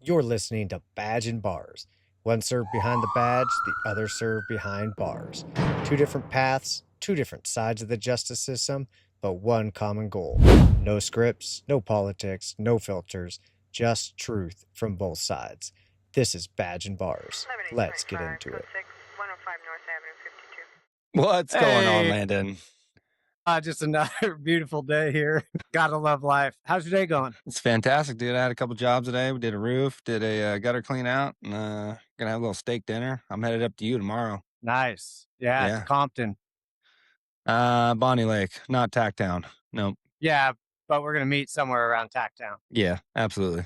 You're listening to Badge and Bars. One served behind the badge, the other served behind bars. Two different paths, two different sides of the justice system, but one common goal. No scripts, no politics, no filters, just truth from both sides. This is Badge and Bars. Let's get into it. 105 North Avenue 52. What's going on, Hey, Landon? just another beautiful day here. Gotta love life. How's your day going? It's fantastic, dude. I had a couple jobs today. We did a roof, did a gutter clean out, and gonna have a little steak dinner. I'm headed up to you tomorrow. Nice. Yeah, to Yeah. Compton. Bonnie Lake, not Tacktown. Nope. Yeah, but we're gonna meet somewhere around Tacktown. Yeah, absolutely.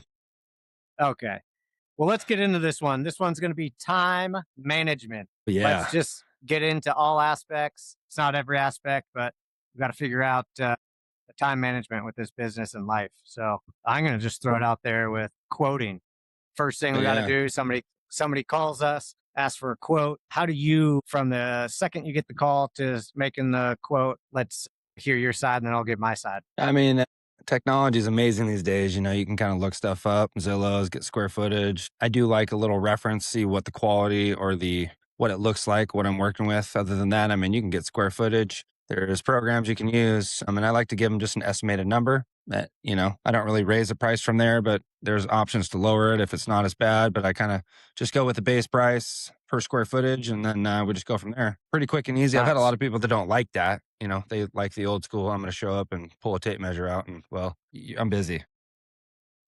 Okay. Well, let's get into this one. This one's gonna be time management. Yeah. Let's just get into all aspects. It's not every aspect, but we got to figure out the time management with this business and life. So I'm gonna just throw it out there with quoting. First thing we got to Yeah. do, somebody calls us, asks for a quote. How do you, from the second you get the call to making the quote, let's hear your side and then I'll give my side. I mean, technology is amazing these days. You know, you can kind of look stuff up, Zillows, get square footage. I do like a little reference, see what the quality or what it looks like, what I'm working with. Other than that, I mean, you can get square footage. There's programs you can use. I mean, I like to give them just an estimated number that, I don't really raise the price from there, but there's options to lower it if it's not as bad. But I kind of just go with the base price per square footage, and then we just go from there. Pretty quick and easy. I've had a Nice. lot of people that don't like that. They like the old school. I'm going to show up and pull a tape measure out, and I'm busy.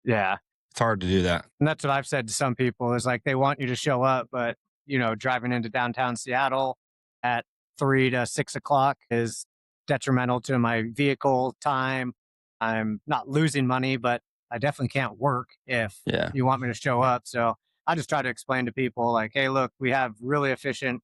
Yeah. It's hard to do that. And that's what I've said to some people is like they want you to show up, but driving into downtown Seattle at 3 to 6 o'clock is detrimental to my vehicle time. I'm not losing money, but I definitely can't work if Yeah. you want me to show up. So I just try to explain to people like, hey, look, we have really efficient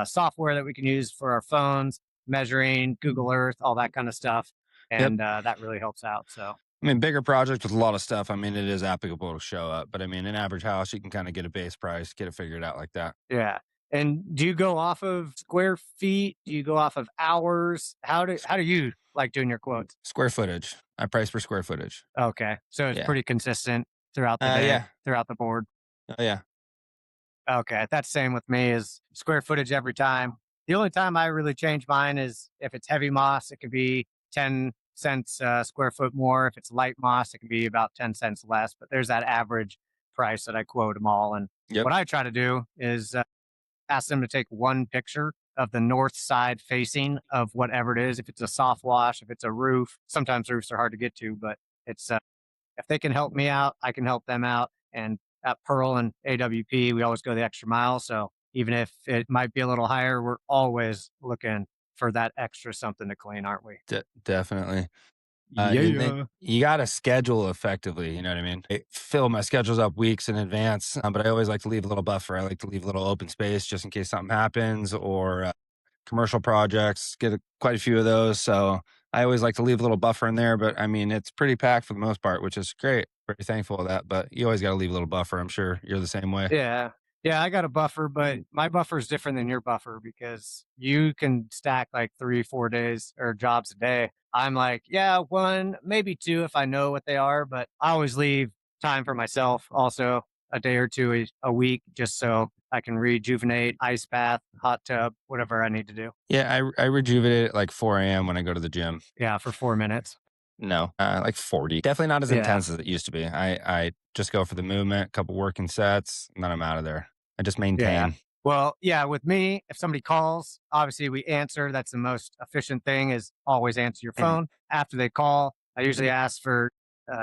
software that we can use for our phones, measuring, Google Earth, all that kind of stuff. Yep. And that really helps out. So I mean, bigger projects with a lot of stuff. I mean, it is applicable to show up, but I mean, an average house, you can kind of get a base price, get it figured out like that. yeah. And do you go off of square feet? Do you go off of hours? How do you like doing your quotes? Square footage. I price per square footage. Okay. So it's Yeah. pretty consistent throughout the day, Yeah. throughout the board. Oh, yeah. Okay. That's same with me is square footage every time. The only time I really change mine is if it's heavy moss, it could be 10 cents square foot more. If it's light moss, it can be about 10 cents less. But there's that average price that I quote them all. And Yep. what I try to do is ask them to take one picture of the north side facing of whatever it is. If it's a soft wash, if it's a roof, sometimes roofs are hard to get to, but it's if they can help me out, I can help them out. And at Pearl and AWP, we always go the extra mile. So even if it might be a little higher, we're always looking for that extra something to clean, aren't we? Definitely. You got to schedule effectively. You know what I mean? I fill my schedules up weeks in advance, but I always like to leave a little buffer. I like to leave a little open space just in case something happens or commercial projects, quite a few of those. So I always like to leave a little buffer in there, but I mean, it's pretty packed for the most part, which is great. Very thankful of that, but you always got to leave a little buffer. I'm sure you're the same way. Yeah. Yeah, I got a buffer, but my buffer is different than your buffer because you can stack like 3, 4 days or jobs a day. I'm like, yeah, one, maybe two if I know what they are, but I always leave time for myself also a day or two a week just so I can rejuvenate, ice bath, hot tub, whatever I need to do. Yeah, I rejuvenate at like 4 a.m. when I go to the gym. Yeah, for 4 minutes. No, like 40. Definitely not as Yeah. intense as it used to be. I just go for the movement, couple working sets, and then I'm out of there. I just maintain. Yeah. Well, yeah, with me, if somebody calls, obviously we answer. That's the most efficient thing is always answer your phone. After they call, I usually ask for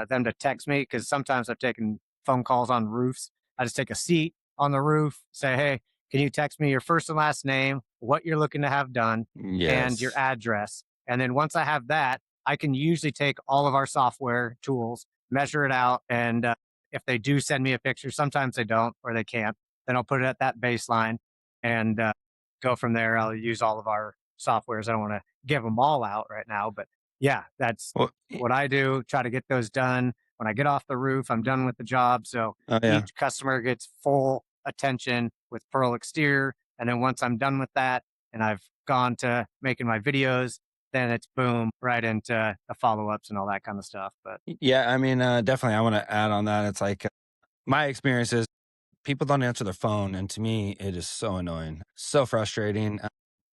them to text me because sometimes I've taken phone calls on roofs. I just take a seat on the roof, say, hey, can you text me your first and last name, what you're looking to have done, and Yes. your address. And then once I have that, I can usually take all of our software tools, measure it out. And if they do send me a picture, sometimes they don't or they can't, then I'll put it at that baseline and go from there. I'll use all of our softwares. I don't want to give them all out right now, but yeah, that's Well, what I do. Try to get those done. When I get off the roof, I'm done with the job. So oh, yeah. each customer gets full attention with Pearl Exterior. And then once I'm done with that and I've gone to making my videos, then it's boom, right into the follow-ups and all that kind of stuff. But Yeah, I mean, definitely. I want to add on that. It's like My experience is people don't answer their phone, and to me, it is so annoying, so frustrating.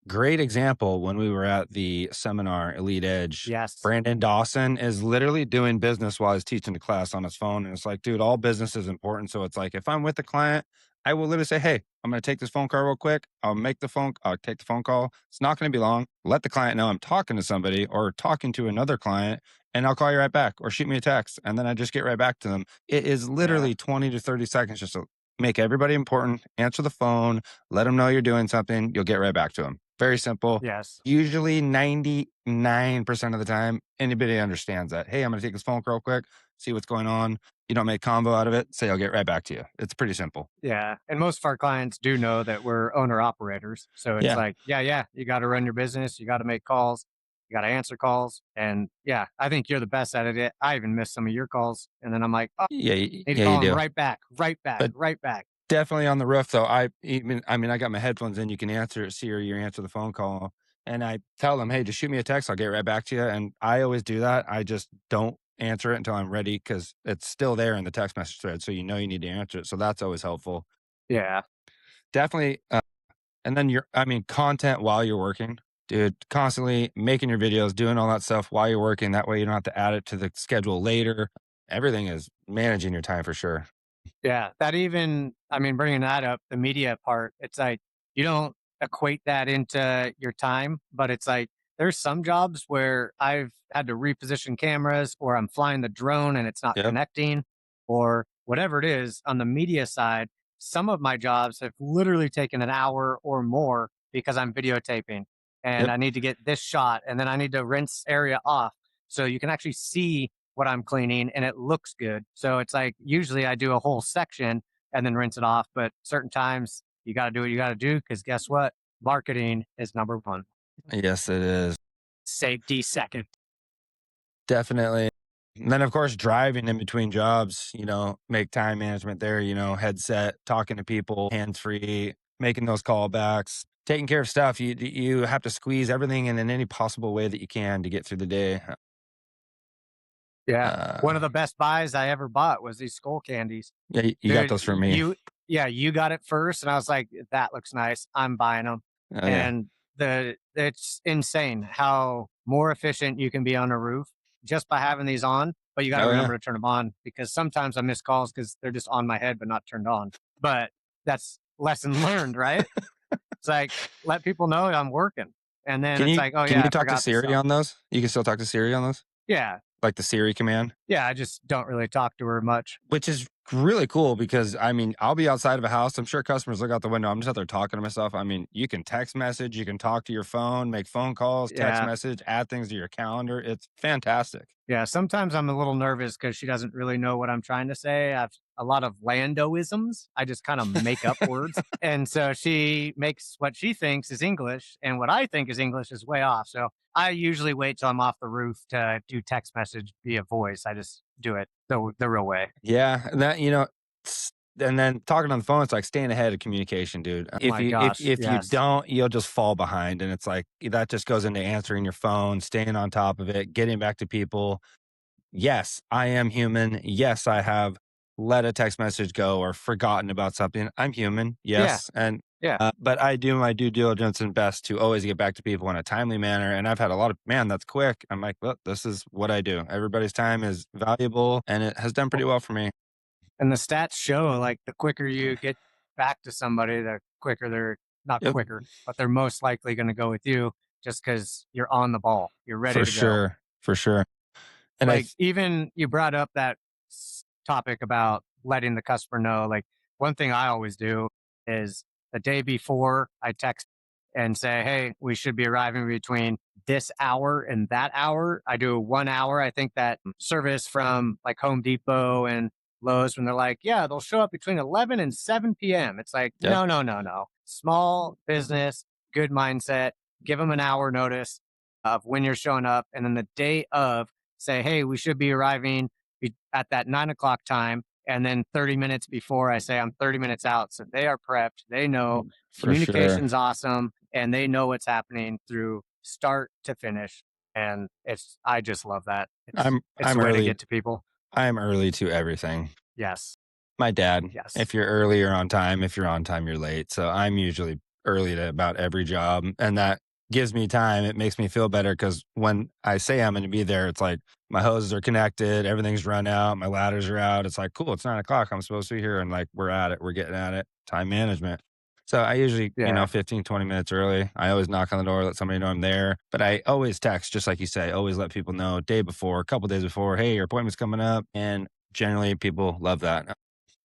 Great example when we were at the seminar, Elite Edge. Yes. Brandon Dawson is literally doing business while he's teaching the class on his phone. And it's like, dude, all business is important. So it's like, if I'm with the client, I will literally say, hey, I'm going to take this phone call real quick. I'll take the phone call. It's not going to be long. Let the client know I'm talking to somebody or talking to another client, and I'll call you right back or shoot me a text. And then I just get right back to them. It is Yeah. literally 20 to 30 seconds just to make everybody important, answer the phone, let them know you're doing something. You'll get right back to them. Very simple. Yes. Usually 99% of the time, anybody understands that. Hey, I'm going to take this phone call real quick, see what's going on. You don't make convo out of it, say I'll get right back to you. It's pretty simple. Yeah. And most of our clients do know that we're owner operators. So it's Yeah. like, yeah, you got to run your business. You got to make calls. You got to answer calls. And yeah, I think you're the best at it. I even miss some of your calls. And then I'm like, oh, Yeah, need to yeah, you call him do. right back, right back, But right back. definitely on the roof though. I got my headphones in. You can see or you answer the phone call, and I tell them, hey, just shoot me a text. I'll get right back to you. And I always do that. I just don't answer it until I'm ready because it's still there in the text message thread, so you know you need to answer it. So that's always helpful. Yeah. Definitely. And then content while you're working, dude. Constantly making your videos, doing all that stuff while you're working. That way you don't have to add it to the schedule later. Everything is managing your time for sure. Yeah, that even I mean, bringing that up, the media part, it's like you don't equate that into your time, but it's like there's some jobs where I've had to reposition cameras or I'm flying the drone and it's not Yep. connecting or whatever it is on the media side. Some of my jobs have literally taken an hour or more because I'm videotaping and Yep. I need to get this shot and then I need to rinse area off so you can actually see what I'm cleaning and it looks good. So it's like usually I do a whole section and then rinse it off, but certain times you got to do what you got to do because guess what? Marketing is number one. Yes, it is. Safety second. Definitely. And then of course driving in between jobs, make time management there, headset, talking to people, hands free, making those callbacks, taking care of stuff. You have to squeeze everything in any possible way that you can to get through the day. Yeah. One Uh of the best buys I ever bought was these skull candies. yeah, you got Dude, those for me. yeah, you got it first, and I was like, "That looks nice. I'm buying them." Oh yeah. And it's insane how more efficient you can be on a roof just by having these on. But you got to Oh yeah. remember to turn them on because sometimes I miss calls because they're just on my head but not turned on. But that's lesson learned, right? It's like let people know I'm working, and then Can it's you like, "Oh can yeah, you I talk to forgot this Siri on." on those? You can still talk to Siri on those? Yeah, Like the Siri command? yeah. I just don't really talk to her much. Which is really cool because I'll be outside of a house. I'm sure customers look out the window. I'm just out there talking to myself. You can text message, you can talk to your phone, make phone calls, text Yeah. message, add things to your calendar. It's fantastic. Yeah, sometimes I'm a little nervous because she doesn't really know what I'm trying to say. I've a lot of Landoisms. I just kind of make up words. And so she makes what she thinks is English, and what I think is English is way off. So I usually wait till I'm off the roof to do text message via voice. I just do it the real way. Yeah, and and then talking on the phone, it's like staying ahead of communication, dude. Oh my gosh. If you Yes. don't, you'll just fall behind, and it's like that just goes into answering your phone, staying on top of it, getting back to people. Yes, I am human. Yes, I have let a text message go or forgotten about something. I'm human. Yeah. Yes. Yeah. But I do my due diligence and best to always get back to people in a timely manner. And I've had a lot of, man, that's quick. I'm like, well, this is what I do. Everybody's time is valuable and it has done pretty well for me. And the stats show like the quicker you get back to somebody, the quicker they're not Yep. quicker, but they're most likely going to go with you just because you're on the ball. You're ready For to go. sure. For sure. And Like even you brought up that topic about letting the customer know. Like one thing I always do is the day before I text and say, "Hey, we should be arriving between this hour and that hour." I do 1 hour. I think that service from like Home Depot and Lowe's when they're like, "Yeah, they'll show up between 11 and 7 p.m." It's like, yep. no, no, no, no. Small business, good mindset. Give them an hour notice of when you're showing up, and then the day of say, "Hey, we should be arriving at that 9 o'clock time." And then 30 minutes before I say I'm 30 minutes out. So they are prepped. They know For sure. communication's awesome and they know what's happening through start to finish. And I just love that. It's the I'm way to early. get to people. I'm early to everything. Yes. My dad. Yes. If you're early, you're on time. If you're on time, you're late. So I'm usually early to about every job, and that gives me time. It makes me feel better because when I say I'm going to be there, it's like my hoses are connected, everything's run out, my ladders are out. It's like, cool, it's 9 o'clock. I'm supposed to be here. And like, we're at it, we're getting at it. Time management. So I usually, Yeah. 15, 20 minutes early. I always knock on the door, let somebody know I'm there. But I always text, just like you say, always let people know day before, a couple days before, hey, your appointment's coming up. And generally people love that.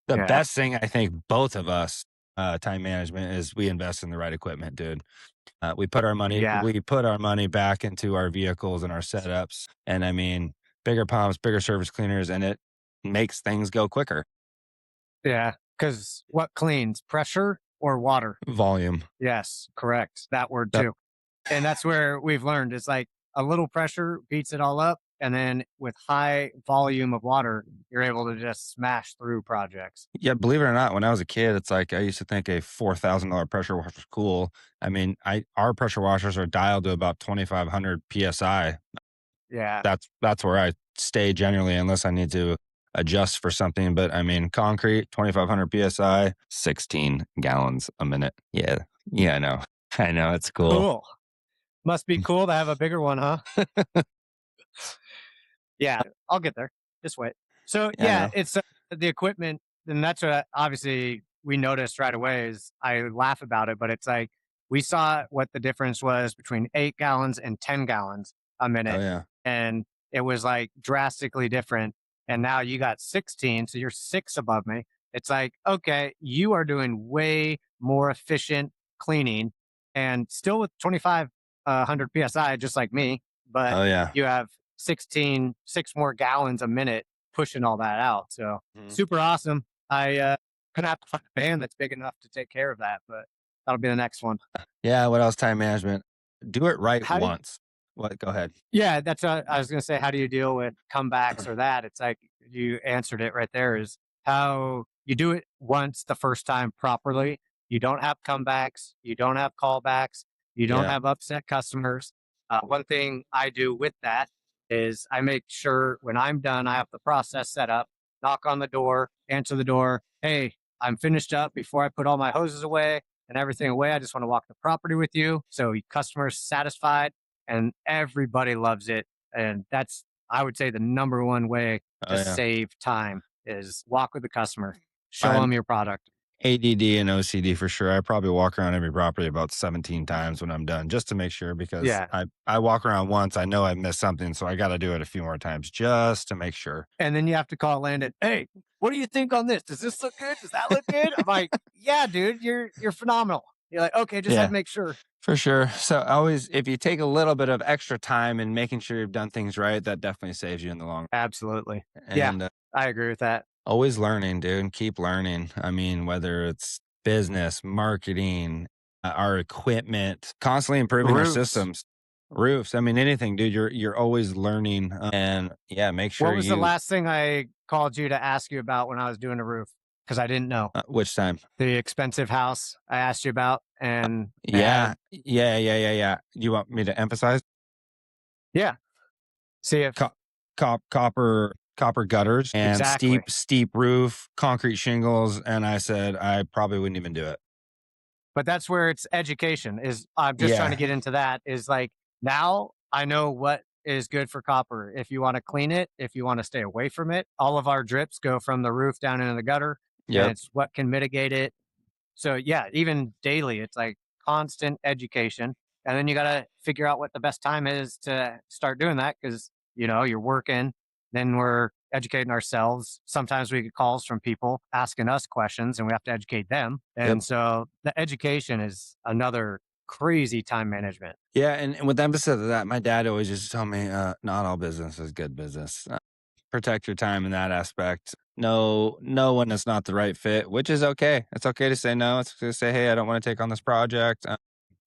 The Yeah. best thing I think both of us, time management, is we invest in the right equipment, dude. Yeah. We put our money back into our vehicles and our setups. And I mean, bigger pumps, bigger surface cleaners, and it makes things go quicker. Yeah. Because what cleans, pressure or water? Volume. Yes, correct. That word That, too. And that's where we've learned it's like a little pressure beats it all up. And then with high volume of water, you're able to just smash through projects. yeah, believe it or not, when I was a kid, it's like I used to think a $4,000 pressure washer was cool. I mean, our pressure washers are dialed to about 2,500 psi. Yeah. That's where I stay generally, unless I need to adjust for something. But I mean, concrete, 2,500 psi, 16 gallons a minute. Yeah, yeah, I know, I know, it's cool. Cool. Must be cool to have a bigger one, huh? Yeah, I'll get there. Just wait. So Yeah, I yeah, know. it's the equipment, and that's what obviously we noticed right away. Is I laugh about it, but it's like we saw what the difference was between 8 gallons and 10 gallons a Oh minute, yeah, and it was like drastically different. And now you got 16, so you're six above me. It's like okay, you are doing way more efficient cleaning, and still with 2,500 psi, just like me, but oh yeah. you have 6 more gallons a minute pushing all that out. So Mhm. super awesome. I gonna have to find a band that's big enough to take care of that, but that'll be the next one. Yeah. What else? Time management. Do it right How do once. What? Go ahead. Yeah, that's what I was gonna say. How do you deal with comebacks or that? It's like you answered it right there. Is how you do it once the first time properly. You don't have comebacks. You don't have callbacks. You don't Yeah. have upset customers. One thing I do with that is I make sure when I'm done, I have the process set up. Knock on the door, answer the door. Hey, I'm finished up before I put all my hoses away and everything away. I just want to walk the property with you. So customers satisfied and everybody loves it. And that's, I would say, the number one way Oh to yeah. save time is walk with the customer, show I'm them your product. ADD and OCD for sure. I probably walk around every property about 17 times when I'm done, just to make sure, because Yeah. I walk around once, I know I missed something, so I got to do it a few more times just to make sure. And then you have to call Landon. Hey, what do you think on this? Does this look good? Does that look good? I'm like, yeah, dude, you're phenomenal. You're like, okay, just had Yeah, to make sure. for sure. So always, if you take a little bit of extra time and making sure you've done things right, that definitely saves you in the long Absolutely. run. Yeah, And I agree with that. always learning, dude. Keep learning. I mean, whether it's business, marketing, our equipment, constantly improving our Roofs. systems, roofs. I mean, anything, dude. You're always learning, and yeah, make What sure was the you. last thing I called you to ask you about when I was doing the roof? Because I didn't know. Which time? The expensive house I asked you about, and it Yeah, had, yeah. You want me to emphasize yeah, see if Co- copper gutters and exactly. steep roof, concrete shingles, and I said I probably wouldn't even do it. But that's where it's education is I'm just trying to Yeah, get into that is like now I know what is good for copper. If you want to clean it, if you want to stay away from it, all of our drips go from the roof down into the gutter and yep, it's what can mitigate it. So yeah, even daily, it's like constant education. And then you got to figure out what the best time is to start doing that because, you're working, then we're educating ourselves. Sometimes we get calls from people asking us questions and we have to educate them. yep. And so the education is another crazy time management. Yeah, and with emphasis of that, my dad always used to tell me, not all business is good business. Protect your time in that aspect. No when it's not the right fit, which is okay. It's okay to say no. It's okay to say, hey, I don't want to take on this project.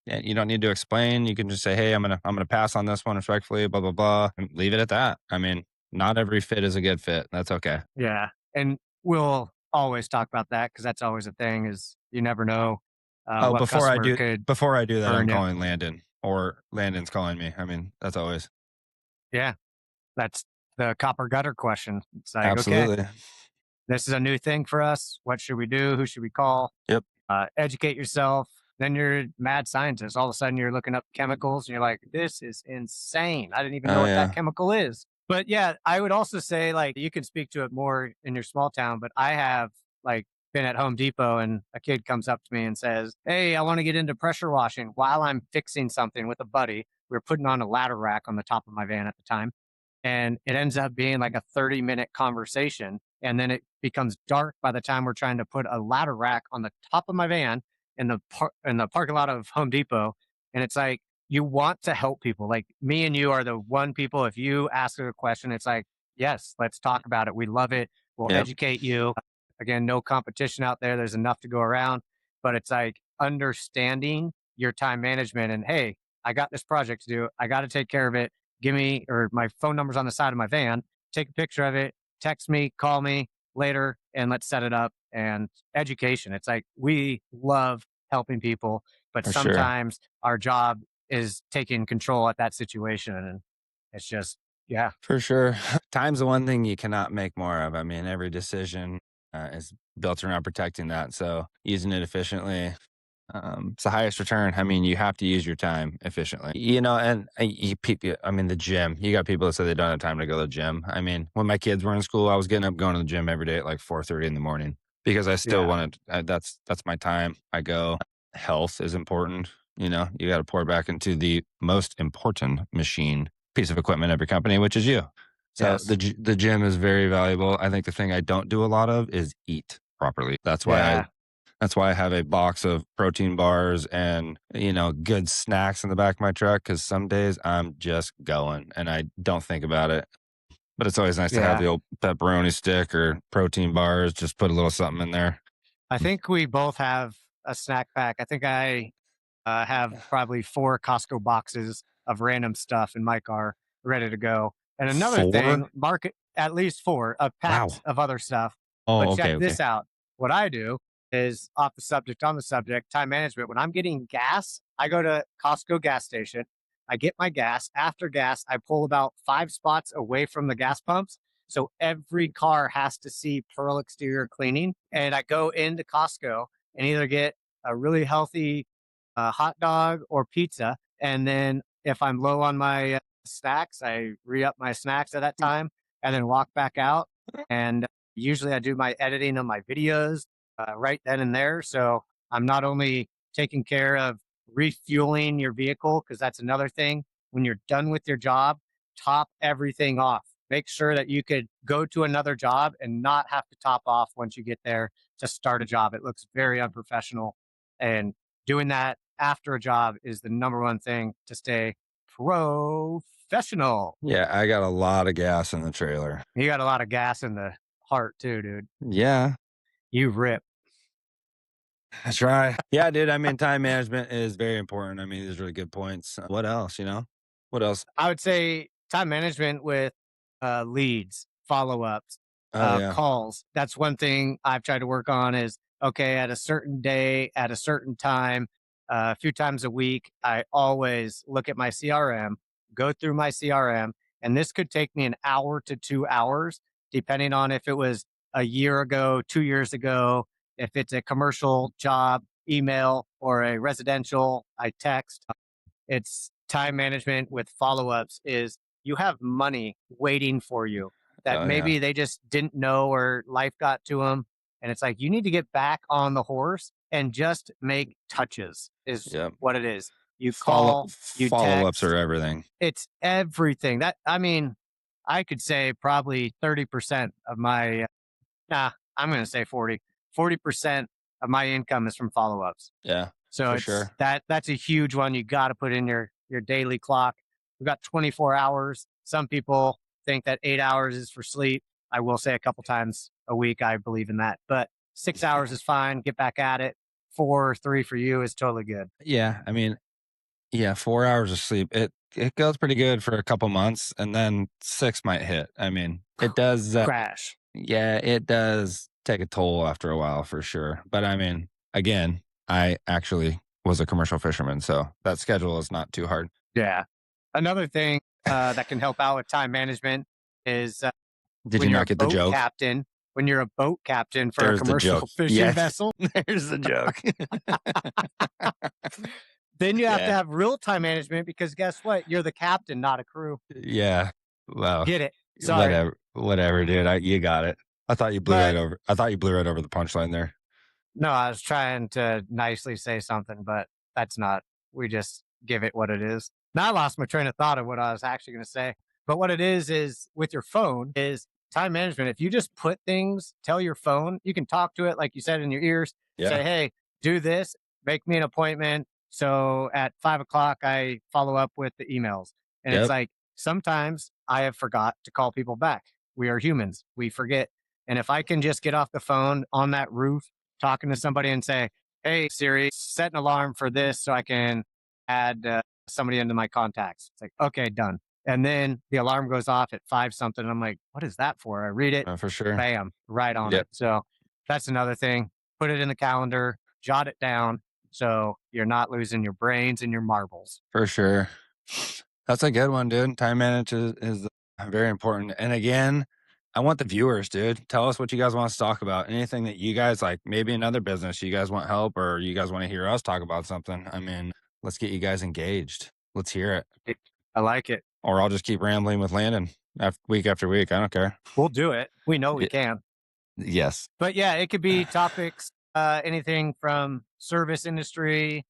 And you don't need to explain. You can just say, hey, I'm gonna pass on this one respectfully, blah, blah, blah, and leave it at that. I mean, not every fit is a good fit. That's okay. Yeah. And we'll always talk about that because that's always a thing is you never know Oh, what customer could before I do that, I'm burn you. calling Landon or Landon's calling me. I mean, that's always Yeah. That's the copper gutter question. It's like, okay, absolutely. This is a new thing for us. What should we do? Who should we call? Yep. Educate yourself. Then you're a mad scientist. All of a sudden, you're looking up chemicals and you're like, this is insane. I didn't even know Oh what that yeah. chemical is. But yeah, I would also say, like, you can speak to it more in your small town, but I have, like, been at Home Depot and a kid comes up to me and says, hey, I want to get into pressure washing while I'm fixing something with a buddy. We were putting on a ladder rack on the top of my van at the time. And it ends up being like a 30-minute conversation. And then it becomes dark by the time we're trying to put a ladder rack on the top of my van in the parking lot of Home Depot. And it's like, you want to help people. Like, me and you are the one people, if you ask a question, it's like, yes, let's talk about it. We love it. We'll Yep. educate you. Again, no competition out there. There's enough to go around, but it's like understanding your time management and, hey, I got this project to do. I got to take care of it. Give me, or my phone number's on the side of my van. Take a picture of it, text me, call me later, and let's set it up. And education. It's like, we love helping people, but For sure. sometimes our job is taking control at that situation. And it's just, yeah, For sure. Time's the one thing you cannot make more of. I mean, every decision is built around protecting that. So using it efficiently, it's the highest return. I mean, you have to use your time efficiently, and I mean, the gym, you got people that say they don't have time to go to the gym. I mean, when my kids were in school, I was getting up, going to the gym every day at like 4:30 in the morning because I still yeah, wanted, that's my time. I go. Health is important. You got to pour back into the most important machine piece of equipment every company, which is you. So yes, the gym is very valuable. I think the thing I don't do a lot of is eat properly. yeah. That's why I have a box of protein bars and, good snacks in the back of my truck because some days I'm just going and I don't think about it. But it's always nice to have Yeah. the old pepperoni stick or protein bars, just put a little something in there. I think we both have a snack pack. I think I have probably 4 Costco boxes of random stuff in my car ready to go. And another thing, 4? market at least 4 packs Wow. of other stuff. Oh, But check okay, okay. this out. What I do is off the subject, on the subject, time management. When I'm getting gas, I go to Costco gas station. I get my gas. After gas, I pull about 5 spots away from the gas pumps. So every car has to see Pearl Exterior Cleaning. And I go into Costco and either get a really healthy hot dog or pizza. And then if I'm low on my snacks, I re up my snacks at that time and then walk back out. And usually I do my editing of my videos right then and there. So I'm not only taking care of refueling your vehicle, because that's another thing. When you're done with your job, top everything off. Make sure that you could go to another job and not have to top off once you get there to start a job. It looks very unprofessional. And doing that after a job is the number one thing to stay professional. Yeah, I got a lot of gas in the trailer. You got a lot of gas in the heart too, dude. Yeah, You rip. that's right. Yeah, dude. I mean, time management is very important. I mean, these are really good points. What else? What else? I would say time management with leads, follow ups, Oh yeah. calls. That's one thing I've tried to work on is okay, at a certain day, at a certain time, a few times a week, I always look at my CRM, go through my CRM, and this could take me an hour to 2 hours, depending on if it was a year ago, 2 years ago, if it's a commercial job, email, or a residential, I text. It's time management with follow-ups is you have money waiting for you that Oh yeah. maybe they just didn't know or life got to them. And it's like, you need to get back on the horse and just make touches is Yep. what it is. You Follow call, you follow ups are text, everything. it's everything that, I mean, I could say probably 30% of my, nah, I'm going to say 40% of my income is from follow-ups. Yeah, So for it's sure. that's a huge one you got to put in your daily clock. We've got 24 hours. Some people think that 8 hours is for sleep. I will say a couple times a week I believe in that. But 6 hours is fine. Get back at it. 4 or 3 for you is totally good. Yeah, I mean, yeah, 4 hours of sleep. It goes pretty good for a couple months, and then 6 might hit. I mean, it does. Crash. Yeah, it does take a toll after a while for sure. But I mean, again, I actually was a commercial fisherman, so that schedule is not too hard. Yeah. Another thing that can help out with time management is Did when you you're a not get the boat joke? captain, when you're a boat captain for There's a the joke. commercial fishing Yes. vessel. There's the joke. Then you have to Yeah. have real time management because guess what? You're the captain, not a crew. Yeah. Well, Get it? Sorry. whatever, dude. You got it. I thought you blew But right over. I thought you blew right over the punchline there. no, I was trying to nicely say something, but that's not. We just give it what it is. Now I lost my train of thought of what I was actually going to say. But what it is with your phone is time management. If you just put things, tell your phone, you can talk to it, like you said, in your ears, Yeah. say, hey, do this, make me an appointment. So at 5 o'clock, I follow up with the emails. And it's Yep. like, sometimes I have forgot to call people back. We are humans. We forget. And if I can just get off the phone on that roof talking to somebody and say, hey, Siri, set an alarm for this so I can add somebody into my contacts. It's like, okay, done. And then the alarm goes off at 5 something. And I'm like, what is that for? I read it, For sure. bam, right on Yep. it. So that's another thing. Put it in the calendar, jot it down so you're not losing your brains and your marbles. For sure. That's a good one, dude. Time management is very important. And again, I want the viewers, dude. Tell us what you guys want us to talk about. Anything that you guys like, maybe another business you guys want help or you guys want to hear us talk about something. I mean, let's get you guys engaged. Let's hear it. I like it. Or I'll just keep rambling with Landon week after week. I don't care. We'll do it. We know we Y- can. Yes. But yeah, it could be topics, anything from service industry,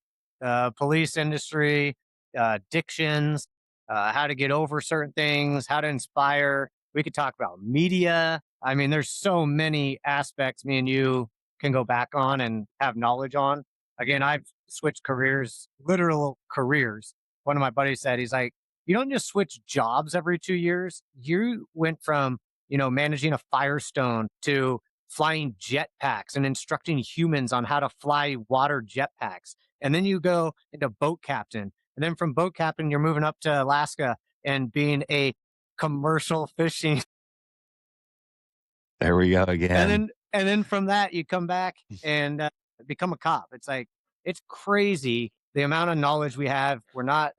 police industry, addictions, how to get over certain things, how to inspire. We could talk about media. I mean, there's so many aspects me and you can go back on and have knowledge on. Again, I've switched careers, literal careers. One of my buddies said, he's like, you don't just switch jobs every 2 years. You went from, managing a Firestone to flying jetpacks and instructing humans on how to fly water jetpacks. And then you go into boat captain. And then from boat captain, you're moving up to Alaska and being a commercial fishing. There we go again. And then from that, you come back and become a cop. It's like, it's crazy the amount of knowledge we have. We're not,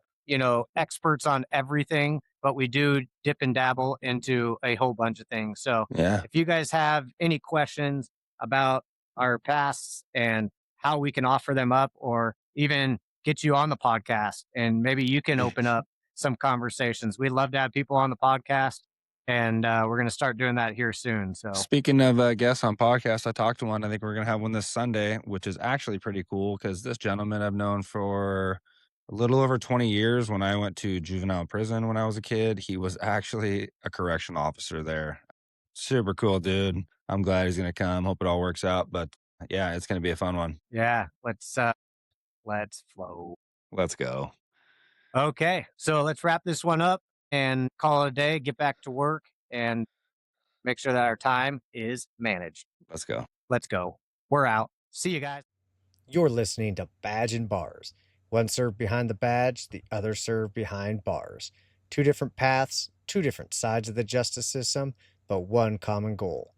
experts on everything, but we do dip and dabble into a whole bunch of things. So Yeah. if you guys have any questions about our pasts and how we can offer them up or even get you on the podcast and maybe you can open up some conversations. We'd love to have people on the podcast and we're going to start doing that here soon. So Speaking of guests on podcasts, I talked to one. I think we're going to have one this Sunday, which is actually pretty cool because this gentleman I've known for a little over 20 years. When I went to juvenile prison when I was a kid, he was actually a correctional officer there. Super cool, dude. I'm glad he's going to come. Hope it all works out. But yeah, it's going to be a fun one. yeah, let's flow. Let's go. Okay, so let's wrap this one up and call it a day, get back to work, and make sure that our time is managed. Let's go. Let's go. We're out. See you guys. You're listening to Badge and Bars. One served behind the badge, the other served behind bars. Two different paths, two different sides of the justice system, but one common goal.